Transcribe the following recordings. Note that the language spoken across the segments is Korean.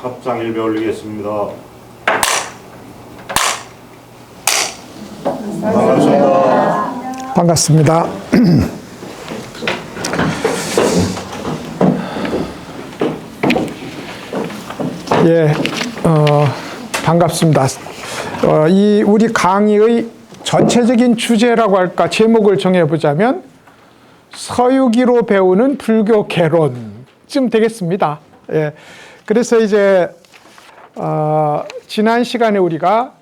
합장일배 올리겠습니다. 반갑습니다. 반갑습니다. 예, 반갑습니다. 이 우리 강의의 전체적인 주제라고 할까, 제목을 정해보자면 서유기로 배우는 불교 개론쯤 되겠습니다. 예, 그래서 이제 지난 시간에 우리가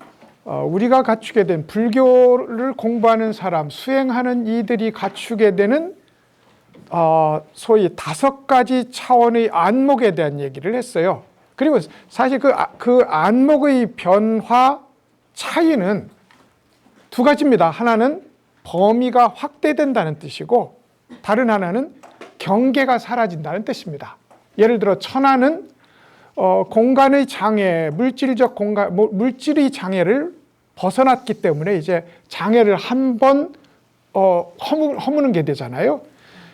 갖추게 된 불교를 공부하는 사람, 수행하는 이들이 갖추게 되는 소위 5가지 차원의 안목에 대한 얘기를 했어요. 그리고 사실 그 안목의 변화 차이는 2가지입니다. 하나는 범위가 확대된다는 뜻이고, 다른 하나는 경계가 사라진다는 뜻입니다. 예를 들어 천하는 공간의 장애, 물질적 공간, 물질의 장애를 벗어났기 때문에 이제 장애를 한번 허무는 게 되잖아요.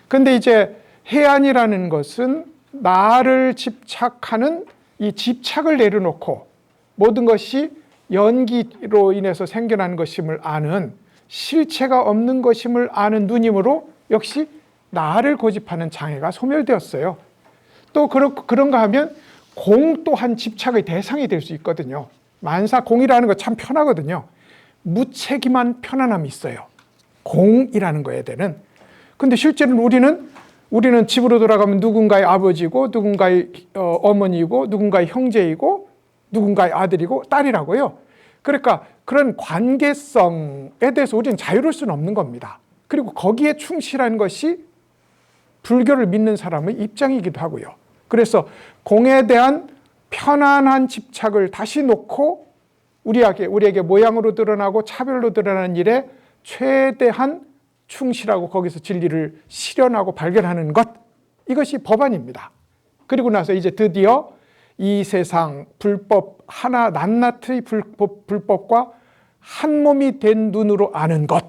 근데 이제 해안이라는 것은 나를 집착하는 이 집착을 내려놓고 모든 것이 연기로 인해서 생겨난 것임을 아는, 실체가 없는 것임을 아는 눈이므로 역시 나를 고집하는 장애가 소멸되었어요. 또 그런가 하면 공 또한 집착의 대상이 될 수 있거든요. 만사 공이라는 거 참 편하거든요. 무책임한 편안함이 있어요. 공이라는 거에 대는. 근데 실제로는 우리는 집으로 돌아가면 누군가의 아버지고, 누군가의 어머니이고, 누군가의 형제이고, 누군가의 아들이고 딸이라고요. 그러니까 그런 관계성에 대해서 우리는 자유로울 수는 없는 겁니다. 그리고 거기에 충실한 것이 불교를 믿는 사람의 입장이기도 하고요. 그래서 공에 대한 편안한 집착을 다시 놓고 우리에게 모양으로 드러나고 차별로 드러나는 일에 최대한 충실하고 거기서 진리를 실현하고 발견하는 것, 이것이 법안입니다. 그리고 나서 이제 드디어 이 세상 불법 하나 낱낱의 불법과 한 몸이 된 눈으로 아는 것,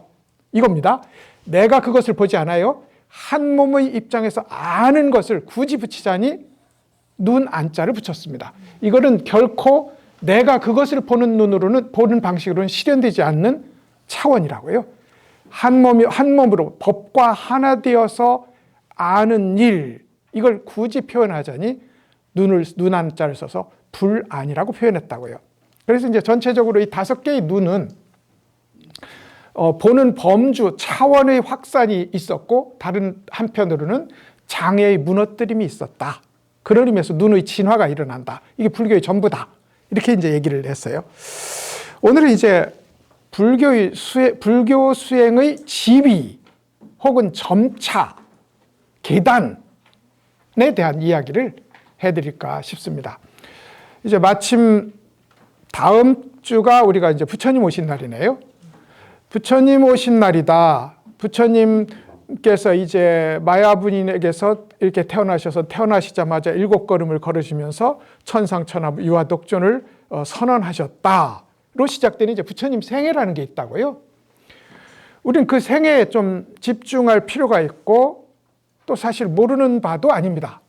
이겁니다. 내가 그것을 보지 않아요. 한 몸의 입장에서 아는 것을 굳이 붙이자니 눈 안자를 붙였습니다. 이거는 결코 내가 그것을 보는 방식으로는 실현되지 않는 차원이라고요. 한 몸으로 법과 하나 되어서 아는 일, 이걸 굳이 표현하자니 눈 안자를 써서 불안이라고 표현했다고요. 그래서 이제 전체적으로 이 5개의 눈은 보는 범주, 차원의 확산이 있었고, 다른 한편으로는 장애의 무너뜨림이 있었다. 그런 의미에서 눈의 진화가 일어난다. 이게 불교의 전부다. 이렇게 이제 얘기를 했어요. 오늘은 이제 불교 수행의 지위 혹은 점차, 계단에 대한 이야기를 해드릴까 싶습니다. 이제 마침 다음 주가 우리가 이제 부처님 오신 날이네요. 부처님 오신 날이다. 부처님께서 이제 마야분인에게서 이렇게 태어나시자마자 7걸음을 걸으시면서 천상천하 유아독존을 선언하셨다로 시작되는 이제 부처님 생애라는 게 있다고요. 우리는 그 생애에 좀 집중할 필요가 있고, 또 사실 모르는 바도 아닙니다.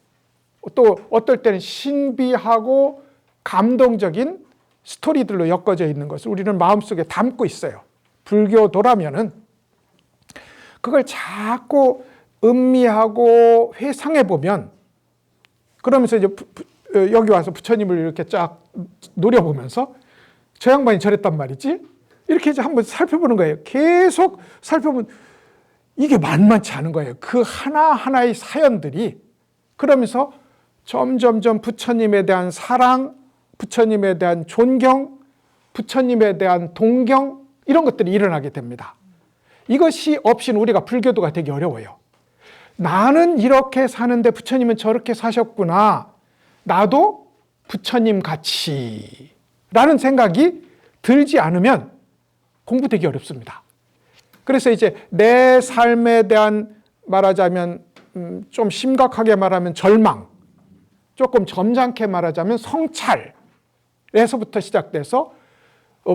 또 어떨 때는 신비하고 감동적인 스토리들로 엮어져 있는 것을 우리는 마음속에 담고 있어요. 불교도라면은 그걸 자꾸 음미하고 회상해 보면, 그러면서 이제 여기 와서 부처님을 이렇게 쫙 노려보면서 저 양반이 저랬단 말이지? 이렇게 이제 한번 살펴보는 거예요. 계속 살펴보면 이게 만만치 않은 거예요. 그 하나하나의 사연들이. 그러면서 점점점 부처님에 대한 사랑, 부처님에 대한 존경, 부처님에 대한 동경, 이런 것들이 일어나게 됩니다. 이것이 없이는 우리가 불교도가 되기 어려워요. 나는 이렇게 사는데 부처님은 저렇게 사셨구나. 나도 부처님 같이 라는 생각이 들지 않으면 공부되기 어렵습니다. 그래서 이제 내 삶에 대한, 말하자면 좀 심각하게 말하면 절망, 조금 점잖게 말하자면 성찰에서부터 시작돼서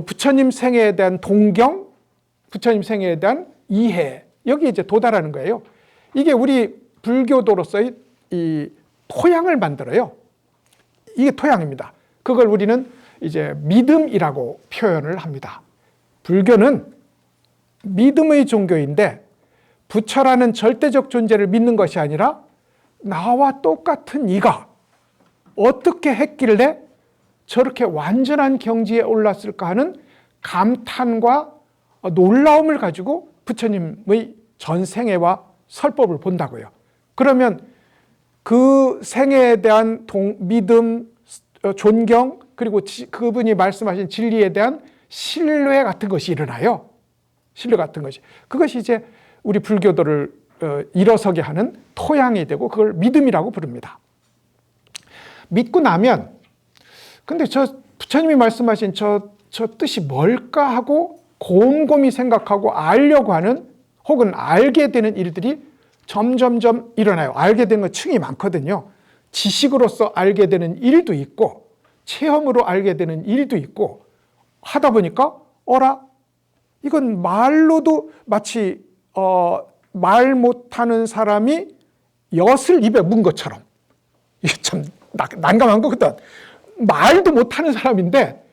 부처님 생애에 대한 동경, 부처님 생애에 대한 이해, 여기 이제 도달하는 거예요. 이게 우리 불교도로서의 이 토양을 만들어요. 이게 토양입니다. 그걸 우리는 이제 믿음이라고 표현을 합니다. 불교는 믿음의 종교인데 부처라는 절대적 존재를 믿는 것이 아니라 나와 똑같은 이가 어떻게 했길래 저렇게 완전한 경지에 올랐을까 하는 감탄과 놀라움을 가지고 부처님의 전생애와 설법을 본다고요. 그러면 그 생애에 대한 믿음, 존경, 그리고 그분이 말씀하신 진리에 대한 신뢰 같은 것이 일어나요. 신뢰 같은 것이. 그것이 이제 우리 불교도를 일어서게 하는 토양이 되고 그걸 믿음이라고 부릅니다. 믿고 나면 근데 저 부처님이 말씀하신 저 뜻이 뭘까 하고 곰곰이 생각하고 알려고 하는 혹은 알게 되는 일들이 점점점 일어나요. 알게 되는 건 층이 많거든요. 지식으로서 알게 되는 일도 있고 체험으로 알게 되는 일도 있고 하다 보니까 어라? 이건 말로도 마치 말 못하는 사람이 엿을 입에 문 것처럼 이게 참 난감한 거거든. 말도 못하는 사람인데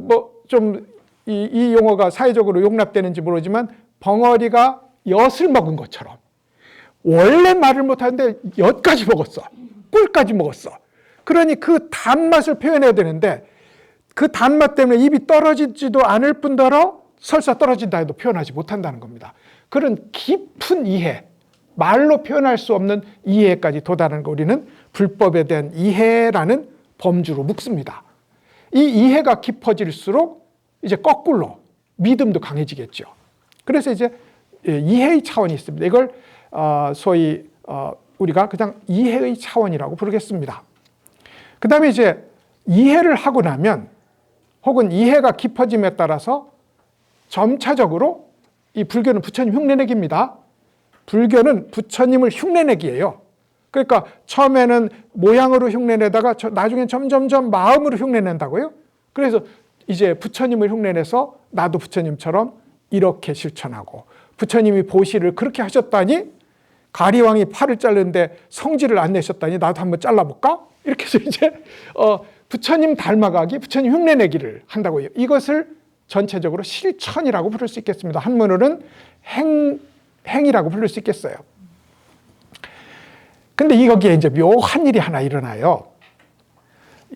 뭐 좀 이 용어가 사회적으로 용납되는지 모르지만 벙어리가 엿을 먹은 것처럼 원래 말을 못하는데 엿까지 먹었어. 꿀까지 먹었어. 그러니 그 단맛을 표현해야 되는데 그 단맛 때문에 입이 떨어지지도 않을 뿐더러 설사 떨어진다 해도 표현하지 못한다는 겁니다. 그런 깊은 이해, 말로 표현할 수 없는 이해까지 도달하는 거 우리는 불법에 대한 이해라는 범주로 묶습니다. 이 이해가 깊어질수록 이제 거꾸로 믿음도 강해지겠죠. 그래서 이제 이해의 차원이 있습니다. 이걸 소위 우리가 그냥 이해의 차원이라고 부르겠습니다. 그 다음에 이제 이해를 하고 나면 혹은 이해가 깊어짐에 따라서 점차적으로 이 불교는 부처님 흉내내기입니다. 불교는 부처님을 흉내내기예요. 그러니까 처음에는 모양으로 흉내내다가 나중엔 점점점 마음으로 흉내낸다고요. 그래서 이제 부처님을 흉내내서 나도 부처님처럼 이렇게 실천하고 부처님이 보시를 그렇게 하셨다니 가리왕이 팔을 자르는데 성질을 안 내셨다니 나도 한번 잘라볼까? 이렇게 해서 이제 부처님 닮아가기, 부처님 흉내내기를 한다고요. 이것을 전체적으로 실천이라고 부를 수 있겠습니다. 한문으로는 행이라고 부를 수 있겠어요. 근데 여기에 이제 묘한 일이 하나 일어나요.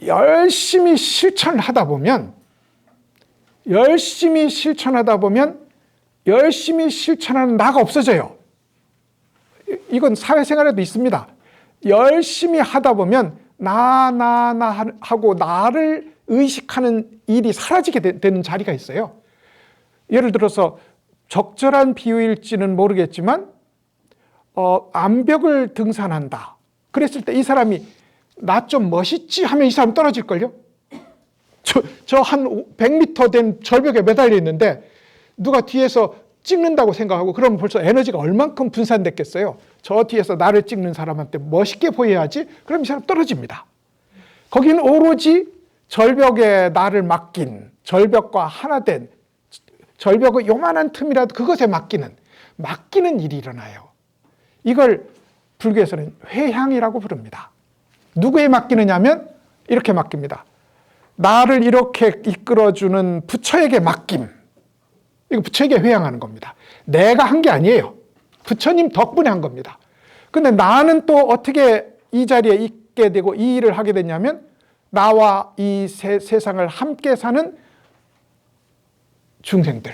열심히 실천을 하다 보면 열심히 실천하는 나가 없어져요. 이건 사회생활에도 있습니다. 열심히 하다 보면 나 하고 나를 의식하는 일이 사라지게 되는 자리가 있어요. 예를 들어서 적절한 비유일지는 모르겠지만 암벽을 등산한다. 그랬을 때 이 사람이 나 좀 멋있지 하면 이 사람 떨어질걸요? 저 한 100m 된 절벽에 매달려 있는데 누가 뒤에서 찍는다고 생각하고 그러면 벌써 에너지가 얼만큼 분산됐겠어요? 저 뒤에서 나를 찍는 사람한테 멋있게 보여야지. 그럼 이 사람 떨어집니다. 거기는 오로지 절벽에 나를 맡긴, 절벽과 하나 된, 절벽의 요만한 틈이라도 그것에 맡기는 일이 일어나요. 이걸 불교에서는 회향이라고 부릅니다. 누구에 맡기느냐면 이렇게 맡깁니다. 나를 이렇게 이끌어주는 부처에게 맡김. 이거 부처에게 회향하는 겁니다. 내가 한 게 아니에요. 부처님 덕분에 한 겁니다. 근데 나는 또 어떻게 이 자리에 있게 되고 이 일을 하게 됐냐면 나와 이 세상을 함께 사는 중생들.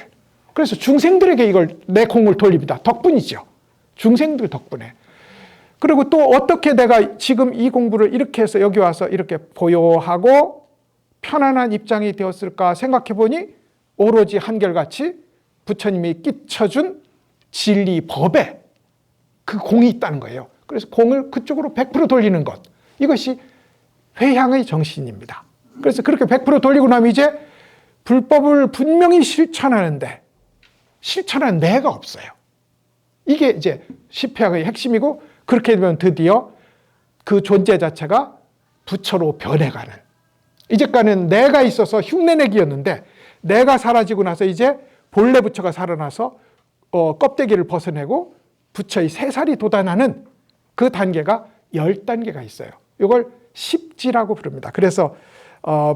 그래서 중생들에게 이걸 내 공을 돌립니다. 덕분이죠. 중생들 덕분에. 그리고 또 어떻게 내가 지금 이 공부를 이렇게 해서 여기 와서 이렇게 보요하고 편안한 입장이 되었을까 생각해 보니 오로지 한결같이 부처님이 끼쳐준 진리 법에 그 공이 있다는 거예요. 그래서 공을 그쪽으로 100% 돌리는 것. 이것이 회향의 정신입니다. 그래서 그렇게 100% 돌리고 나면 이제 불법을 분명히 실천하는데 실천하는 내가 없어요. 이게 이제 십회학의 핵심이고 그렇게 되면 드디어 그 존재 자체가 부처로 변해가는. 이제까지는 내가 있어서 흉내내기였는데 내가 사라지고 나서 이제 본래 부처가 살아나서 껍데기를 벗어내고 부처의 새살이 돋아나는 그 단계가 10단계가 있어요. 이걸 십지라고 부릅니다. 그래서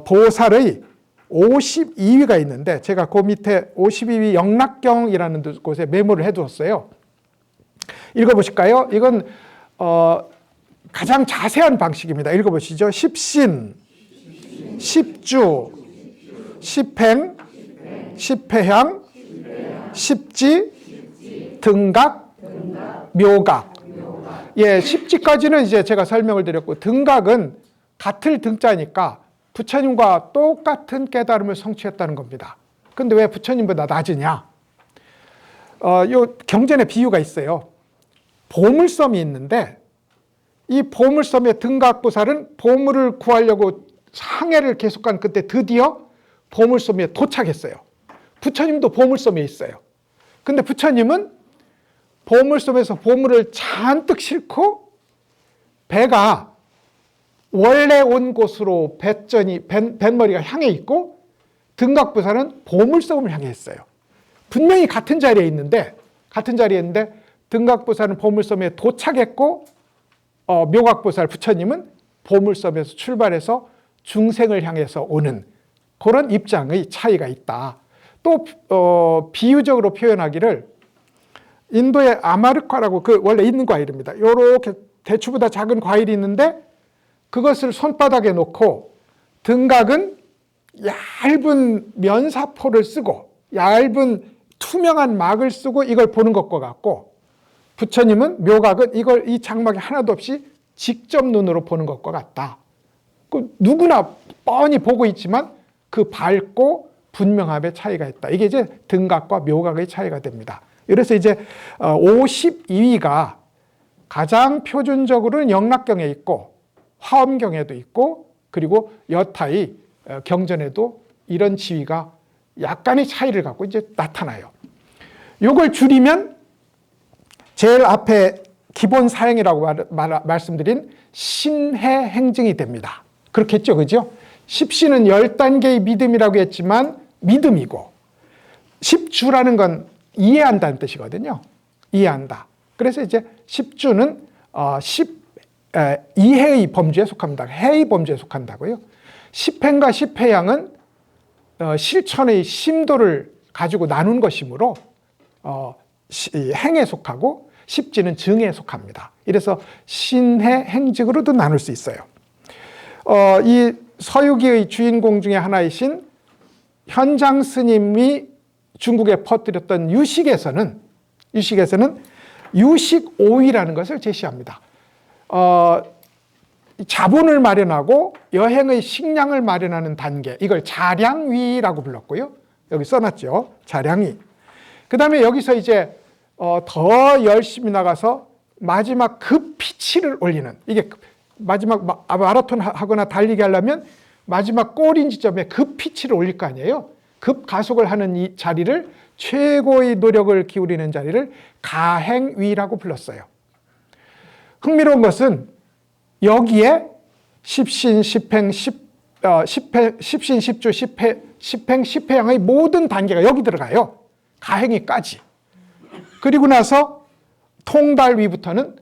보살의 52위가 있는데 제가 그 밑에 52위 영락경이라는 곳에 메모를 해두었어요. 읽어보실까요? 이건 가장 자세한 방식입니다. 읽어보시죠. 십신, 십주, 십행, 십회향, 십지, 등각, 묘각. 예, 십지까지는 이제 제가 설명을 드렸고, 등각은 같을 등자니까 부처님과 똑같은 깨달음을 성취했다는 겁니다. 근데 왜 부처님보다 낮으냐? 요 경전에 비유가 있어요. 보물섬이 있는데 이 보물섬의 등각보살은 보물을 구하려고 항해를 계속한 그때 드디어 보물섬에 도착했어요. 부처님도 보물섬에 있어요. 근데 부처님은 보물섬에서 보물을 잔뜩 싣고 배가 원래 온 곳으로 뱃머리가 향해 있고 등각보살은 보물섬을 향해 있어요. 분명히 같은 자리에 있는데 등각보살은 보물섬에 도착했고 묘각보살 부처님은 보물섬에서 출발해서 중생을 향해서 오는 그런 입장의 차이가 있다. 또 비유적으로 표현하기를 인도의 아마르카라고 그 원래 있는 과일입니다. 이렇게 대추보다 작은 과일이 있는데 그것을 손바닥에 놓고 등각은 얇은 면사포를 쓰고 얇은 투명한 막을 쓰고 이걸 보는 것과 같고 부처님은 묘각은 이 장막이 하나도 없이 직접 눈으로 보는 것과 같다. 누구나 뻔히 보고 있지만 그 밝고 분명함의 차이가 있다. 이게 이제 등각과 묘각의 차이가 됩니다. 그래서 이제 52위가 가장 표준적으로는 영락경에 있고 화엄경에도 있고 그리고 여타의 경전에도 이런 지위가 약간의 차이를 갖고 이제 나타나요. 이걸 줄이면 제일 앞에 기본 사행이라고 말씀드린 신해행증이 됩니다. 그렇겠죠, 그죠? 십신은 10단계의 믿음이라고 했지만 믿음이고 십주라는 건 이해한다는 뜻이거든요. 이해한다. 그래서 이제 십주는 이해의 범주에 속합니다. 해의 범주에 속한다고요. 십행과 십회향은 실천의 심도를 가지고 나눈 것이므로 행에 속하고 십지는 증에 속합니다. 이래서 신해 행직으로도 나눌 수 있어요. 이 서유기의 주인공 중에 하나이신 현장 스님이 중국에 퍼뜨렸던 유식에서는 유식오위라는 것을 제시합니다. 자본을 마련하고 여행의 식량을 마련하는 단계, 이걸 자량위라고 불렀고요. 여기 써놨죠. 자량위. 그 다음에 여기서 이제 더 열심히 나가서 마지막 급피치를 올리는, 이게 마지막 마라톤 하거나 달리기 하려면 마지막 골인 지점에 급피치를 올릴 거 아니에요. 급가속을 하는 이 자리를, 최고의 노력을 기울이는 자리를 가행위라고 불렀어요. 흥미로운 것은 여기에 십신, 십행, 십신, 십주, 십행, 십회향의 모든 단계가 여기 들어가요. 가행위까지. 그리고 나서 통달위부터는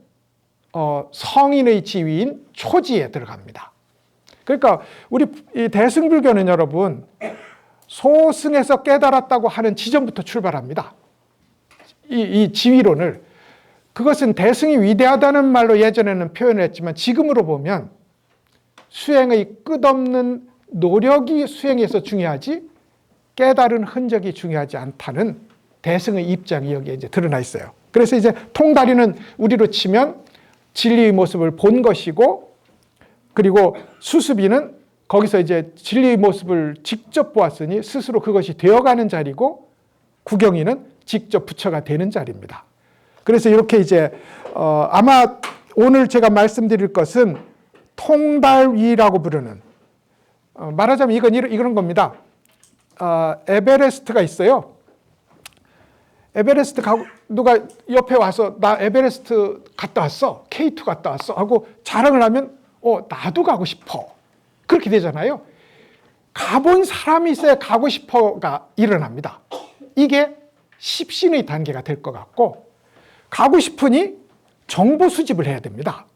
성인의 지위인 초지에 들어갑니다. 그러니까 우리 이 대승불교는 여러분 소승에서 깨달았다고 하는 지점부터 출발합니다. 이 지위론을. 그것은 대승이 위대하다는 말로 예전에는 표현을 했지만 지금으로 보면 수행의 끝없는 노력이 수행에서 중요하지 깨달은 흔적이 중요하지 않다는 대승의 입장이 여기에 이제 드러나 있어요. 그래서 이제 통다리는 우리로 치면 진리의 모습을 본 것이고, 그리고 수습이는 거기서 이제 진리의 모습을 직접 보았으니 스스로 그것이 되어가는 자리고, 구경이는 직접 부처가 되는 자리입니다. 그래서 이렇게 이제 아마 오늘 제가 말씀드릴 것은 통달위라고 부르는, 말하자면 이런 겁니다. 에베레스트가 있어요. 에베레스트 가고 누가 옆에 와서 나 에베레스트 갔다 왔어, K2 갔다 왔어 하고 자랑을 하면 나도 가고 싶어, 그렇게 되잖아요. 가본 사람이 있어야 가고 싶어가 일어납니다. 이게 십신의 단계가 될 것 같고, 가고 싶으니 정보 수집을 해야 됩니다.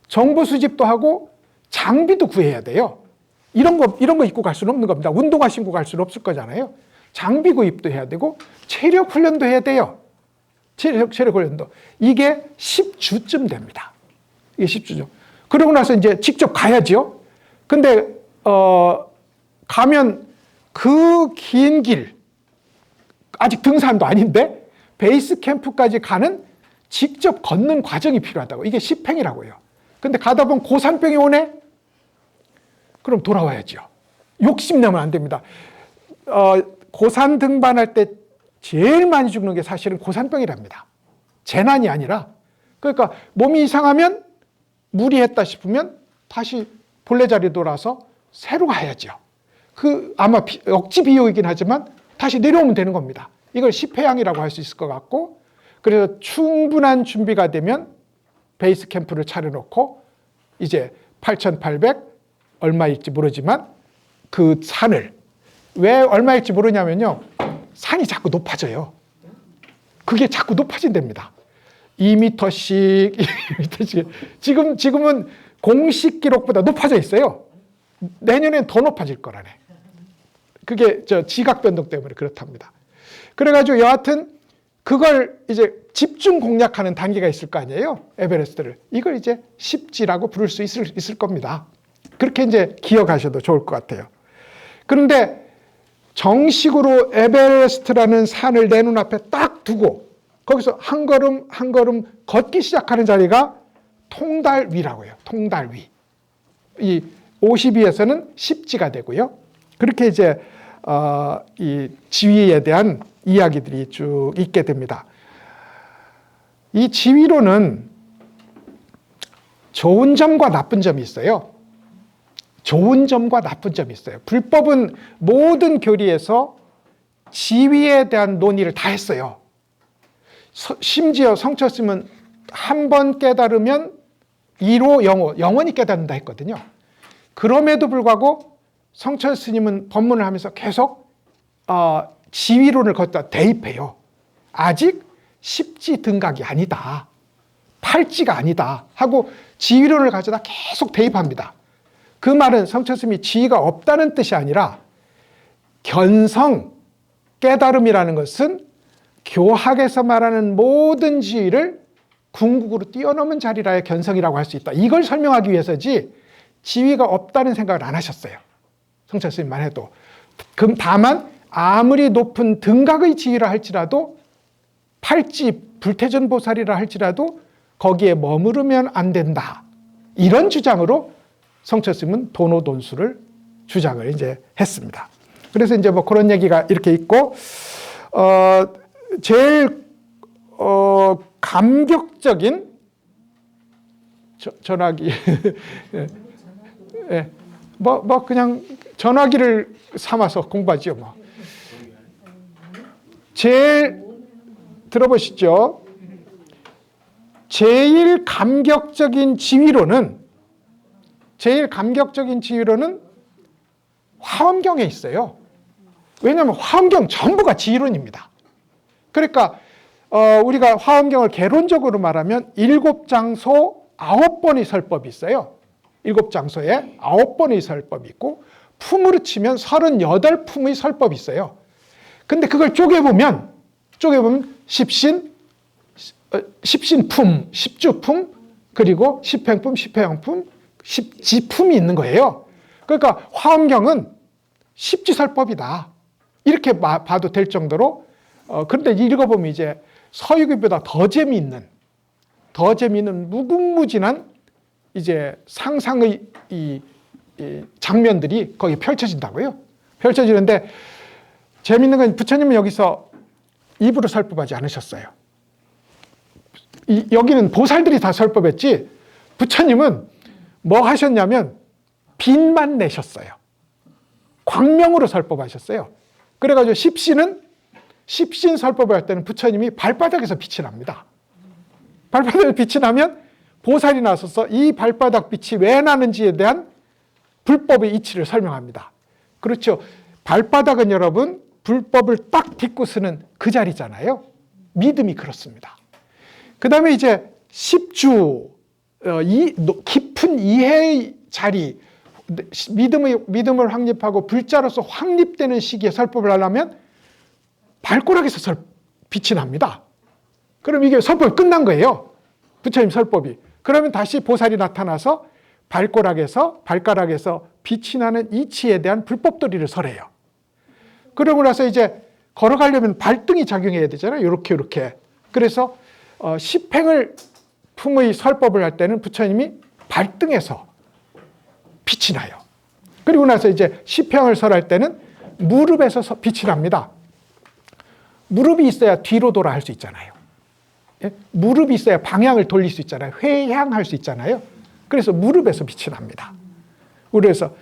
정보 수집도 하고 장비도 구해야 돼요. 이런 거 입고 갈 수는 없는 겁니다. 운동화 신고 갈 수는 없을 거잖아요. 장비 구입도 해야 되고 체력 훈련도 해야 돼요. 체력 훈련도. 이게 10주쯤 됩니다. 이게 10주죠. 그러고 나서 이제 직접 가야죠. 근데 가면 그 긴 길, 아직 등산도 아닌데 베이스 캠프까지 가는 직접 걷는 과정이 필요하다고. 이게 10행이라고요. 근데 가다 보면 고산병이 오네? 그럼 돌아와야죠. 욕심내면 안 됩니다. 고산 등반할 때 제일 많이 죽는 게 사실은 고산병이랍니다. 재난이 아니라. 그러니까 몸이 이상하면 무리했다 싶으면 다시 본래 자리에 돌아서 새로 가야죠. 아마 억지 비용이긴 하지만 다시 내려오면 되는 겁니다. 이걸 10회양이라고 할 수 있을 것 같고, 그래서 충분한 준비가 되면 베이스 캠프를 차려놓고 이제 8,800 얼마일지 모르지만 그 산을, 왜 얼마일지 모르냐면요, 산이 자꾸 높아져요. 그게 자꾸 높아진답니다. 2m씩, 2m씩. 지금은 공식 기록보다 높아져 있어요. 내년엔 더 높아질 거라네. 그게 지각 변동 때문에 그렇답니다. 그래가지고 여하튼 그걸 이제 집중 공략하는 단계가 있을 거 아니에요. 에베레스트를. 이걸 이제 10지라고 부를 수 있을 겁니다. 그렇게 이제 기억하셔도 좋을 것 같아요. 그런데 정식으로 에베레스트라는 산을 내 눈앞에 딱 두고 거기서 한 걸음 한 걸음 걷기 시작하는 자리가 통달 위라고 해요. 통달 위. 이 52에서는 10지가 되고요. 그렇게 이제 이 지위에 대한 이야기들이 쭉 있게 됩니다. 이 지위로는 좋은 점과 나쁜 점이 있어요. 좋은 점과 나쁜 점이 있어요. 불법은 모든 교리에서 지위에 대한 논의를 다 했어요. 심지어 성철스님은 한 번 깨달으면 2로 영원히 깨닫는다 했거든요. 그럼에도 불구하고 성철스님은 법문을 하면서 계속 지위론을 걷다 대입해요. 아직 10지 등각이 아니다. 8지가 아니다 하고 지위론을 가져다 계속 대입합니다. 그 말은 성철스님이 지위가 없다는 뜻이 아니라 견성, 깨달음이라는 것은 교학에서 말하는 모든 지위를 궁극으로 뛰어넘은 자리라야 견성이라고 할 수 있다. 이걸 설명하기 위해서지 지위가 없다는 생각을 안 하셨어요. 성철스님만 해도. 그럼 다만 아무리 높은 등각의 지위라 할지라도 8지 불태전보살이라 할지라도 거기에 머무르면 안 된다. 이런 주장으로 성철스님은 도노돈수를 주장을 이제 했습니다. 그래서 이제 뭐 그런 얘기가 이렇게 있고, 제일 감격적인 전화기, 예, 뭐 그냥 전화기를 삼아서 공부하지요, 뭐. 제일 들어보시죠. 제일 감격적인 지위로는 화엄경에 있어요. 왜냐하면 화엄경 전부가 지위론입니다. 그러니까 우리가 화엄경을 개론적으로 말하면 7장소 9번의 설법이 있어요. 7장소에 9번의 설법이 있고 품으로 치면 38품의 설법이 있어요. 근데 그걸 쪼개보면 십신품, 십주품, 그리고 십행품, 십회양품, 십지품이 있는 거예요. 그러니까 화엄경은 십지설법이다. 이렇게 봐도 될 정도로, 그런데 읽어보면 이제 서유기보다 더 재미있는 무궁무진한 이제 상상의 이 장면들이 거기 펼쳐진다고요. 펼쳐지는데 재미있는 건 부처님은 여기서 입으로 설법하지 않으셨어요. 여기는 보살들이 다 설법했지 부처님은 뭐 하셨냐면 빛만 내셨어요. 광명으로 설법하셨어요. 그래가지고 십신 설법을 할 때는 부처님이 발바닥에서 빛이 납니다. 발바닥에서 빛이 나면 보살이 나서서 이 발바닥 빛이 왜 나는지에 대한 불법의 이치를 설명합니다. 그렇죠. 발바닥은 여러분 불법을 딱 딛고 쓰는 그 자리잖아요. 믿음이 그렇습니다. 그 다음에 이제 10주, 깊은 이해의 자리, 믿음을 확립하고 불자로서 확립되는 시기에 설법을 하려면 발가락에서 빛이 납니다. 그럼 이게 설법이 끝난 거예요. 부처님 설법이. 그러면 다시 보살이 나타나서 발가락에서 빛이 나는 이치에 대한 불법도리를 설해요. 그러고 나서 이제 걸어가려면 발등이 작용해야 되잖아요. 이렇게. 그래서 십행을 품의 설법을 할 때는 부처님이 발등에서 빛이 나요. 그리고 나서 이제 십행을 설할 때는 무릎에서 빛이 납니다. 무릎이 있어야 뒤로 돌아 할 수 있잖아요. 예? 무릎이 있어야 방향을 돌릴 수 있잖아요. 회향할 수 있잖아요. 그래서 무릎에서 빛이 납니다. 그래서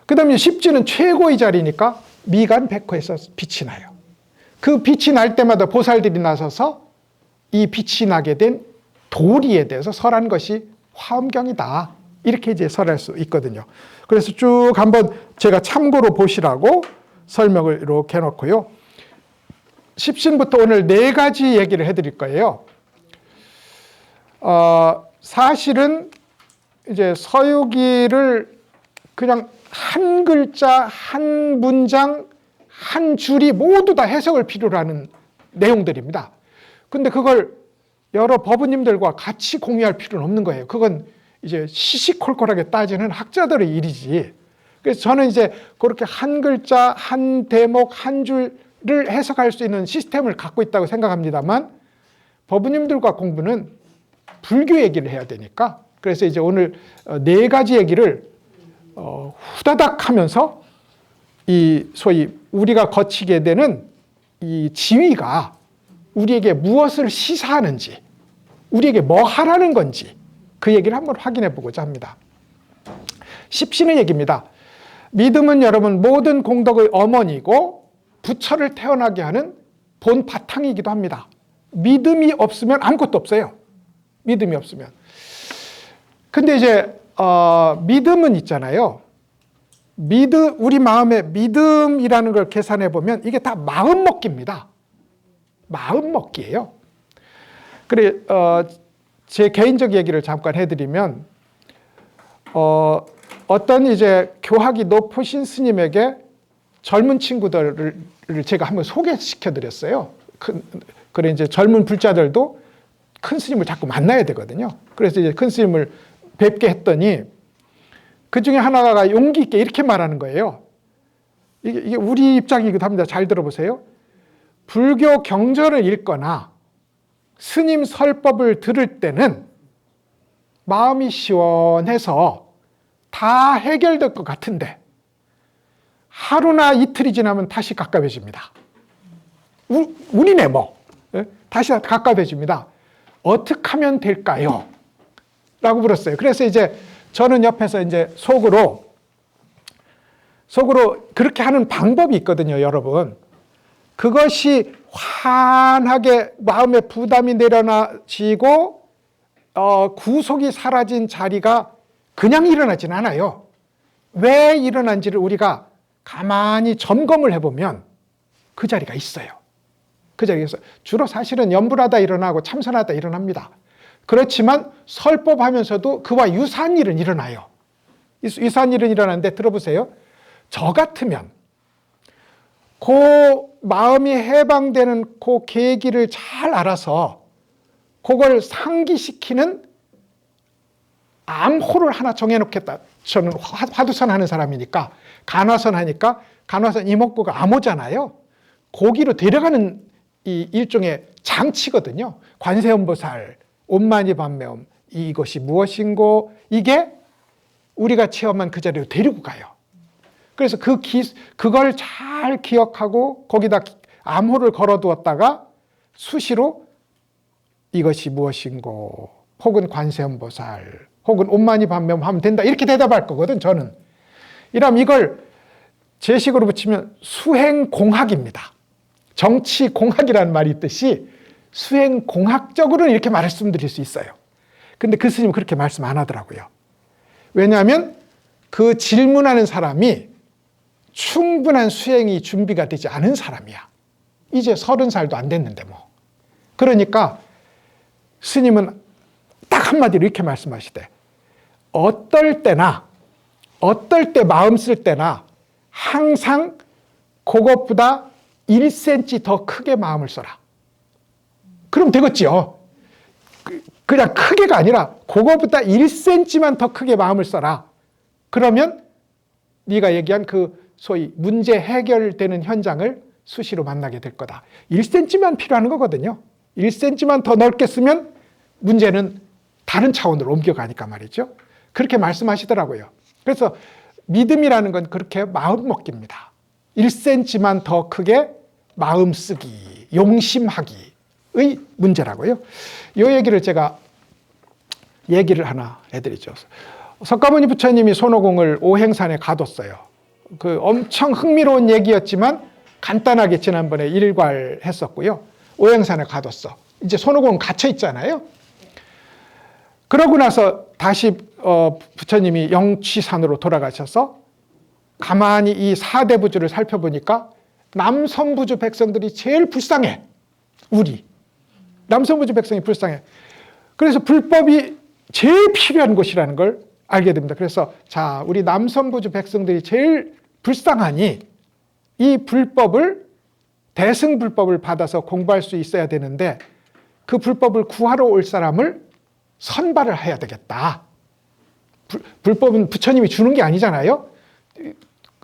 그 다음에 십지는 최고의 자리니까 미간 백호에서 빛이 나요. 그 빛이 날 때마다 보살들이 나서서 이 빛이 나게 된 도리에 대해서 설한 것이 화엄경이다. 이렇게 이제 설할 수 있거든요. 그래서 쭉 한번 제가 참고로 보시라고 설명을 이렇게 해놓고요. 십신부터 오늘 4가지 얘기를 해드릴 거예요. 사실은 이제 서유기를 그냥 한 글자, 한 문장, 한 줄이 모두 다 해석을 필요로 하는 내용들입니다. 근데 그걸 여러 법부님들과 같이 공유할 필요는 없는 거예요. 그건 이제 시시콜콜하게 따지는 학자들의 일이지. 그래서 저는 이제 그렇게 한 글자, 한 대목, 한 줄을 해석할 수 있는 시스템을 갖고 있다고 생각합니다만 법부님들과 공부는 불교 얘기를 해야 되니까 그래서 이제 오늘 4가지 얘기를 후다닥 하면서 이 소위 우리가 거치게 되는 이 지위가 우리에게 무엇을 시사하는지, 우리에게 뭐 하라는 건지 그 얘기를 한번 확인해 보고자 합니다. 십신의 얘기입니다. 믿음은 여러분 모든 공덕의 어머니고 부처를 태어나게 하는 본 바탕이기도 합니다. 믿음이 없으면 아무것도 없어요. 믿음이 없으면. 근데 이제 믿음은 있잖아요. 우리 마음에 믿음이라는 걸 계산해 보면 이게 다 마음 먹기입니다. 마음 먹기예요. 그래 제 개인적 얘기를 잠깐 해드리면 어떤 이제 교학이 높으신 스님에게 젊은 친구들을 제가 한번 소개시켜 드렸어요. 그래 이제 젊은 불자들도 큰 스님을 자꾸 만나야 되거든요. 그래서 이제 큰 스님을 뵙게 했더니 그 중에 하나가 용기 있게 이렇게 말하는 거예요. 이게 우리 입장이기도 합니다. 잘 들어보세요. 불교 경전을 읽거나 스님 설법을 들을 때는 마음이 시원해서 다 해결될 것 같은데 하루나 이틀이 지나면 다시 갑갑해집니다. 운이네 뭐. 다시 갑갑해집니다. 어떻게 하면 될까요? 라고 물었어요. 그래서 이제 저는 옆에서 이제 속으로 그렇게 하는 방법이 있거든요, 여러분. 그것이 환하게 마음에 부담이 내려놔지고 구속이 사라진 자리가 그냥 일어나진 않아요. 왜 일어난지를 우리가 가만히 점검을 해보면 그 자리가 있어요. 그 자리가 있어요. 주로 사실은 염불하다 일어나고 참선하다 일어납니다. 그렇지만 설법하면서도 그와 유사한 일은 일어나요. 유사한 일은 일어나는데 들어보세요. 저 같으면 그 마음이 해방되는 그 계기를 잘 알아서 그걸 상기시키는 암호를 하나 정해놓겠다. 저는 화두선 하는 사람이니까 간화선 하니까 간화선 이목구가 암호잖아요. 거기로 데려가는 이 일종의 장치거든요. 관세음보살, 옴마니반매옴 이것이 무엇인고 이게 우리가 체험한 그 자리로 데리고 가요. 그래서 그걸 잘 기억하고 거기다 암호를 걸어두었다가 수시로 이것이 무엇인고 혹은 관세음보살 혹은 옴마니반매옴 하면 된다 이렇게 대답할 거거든 저는. 이러면 이걸 제 식으로 붙이면 수행공학입니다. 정치공학이라는 말이 있듯이 수행공학적으로는 이렇게 말씀드릴 수 있어요. 근데 그 스님은 그렇게 말씀 안 하더라고요. 왜냐하면 그 질문하는 사람이 충분한 수행이 준비가 되지 않은 사람이야. 이제 30살도 안 됐는데 뭐. 그러니까 스님은 딱 한마디로 이렇게 말씀하시대. 어떨 때나 어떨 때 마음 쓸 때나 항상 그것보다 1cm 더 크게 마음을 써라. 그럼 되겠지요. 그냥 크게가 아니라 그것보다 1cm만 더 크게 마음을 써라. 그러면 네가 얘기한 그 소위 문제 해결되는 현장을 수시로 만나게 될 거다. 1cm만 필요한 거거든요. 1cm만 더 넓게 쓰면 문제는 다른 차원으로 옮겨가니까 말이죠. 그렇게 말씀하시더라고요. 그래서 믿음이라는 건 그렇게 마음먹기입니다. 1cm만 더 크게 마음 쓰기, 용심하기의 문제라고요. 이 얘기를 제가 얘기를 하나 해드리죠. 석가모니 부처님이 손오공을 오행산에 가뒀어요. 그 엄청 흥미로운 얘기였지만 간단하게 지난번에 일괄했었고요. 오행산에 가뒀어. 이제 손오공은 갇혀 있잖아요. 그러고 나서 다시 부처님이 영취산으로 돌아가셔서 가만히 이 사대부주를 살펴보니까 남선부주 백성들이 제일 불쌍해. 우리 남선부주 백성이 불쌍해. 그래서 불법이 제일 필요한 곳이라는 걸 알게 됩니다. 그래서 자, 우리 남선부주 백성들이 제일 불쌍하니 이 불법을 대승불법을 받아서 공부할 수 있어야 되는데 그 불법을 구하러 올 사람을 선발을 해야 되겠다. 불법은 부처님이 주는 게 아니잖아요.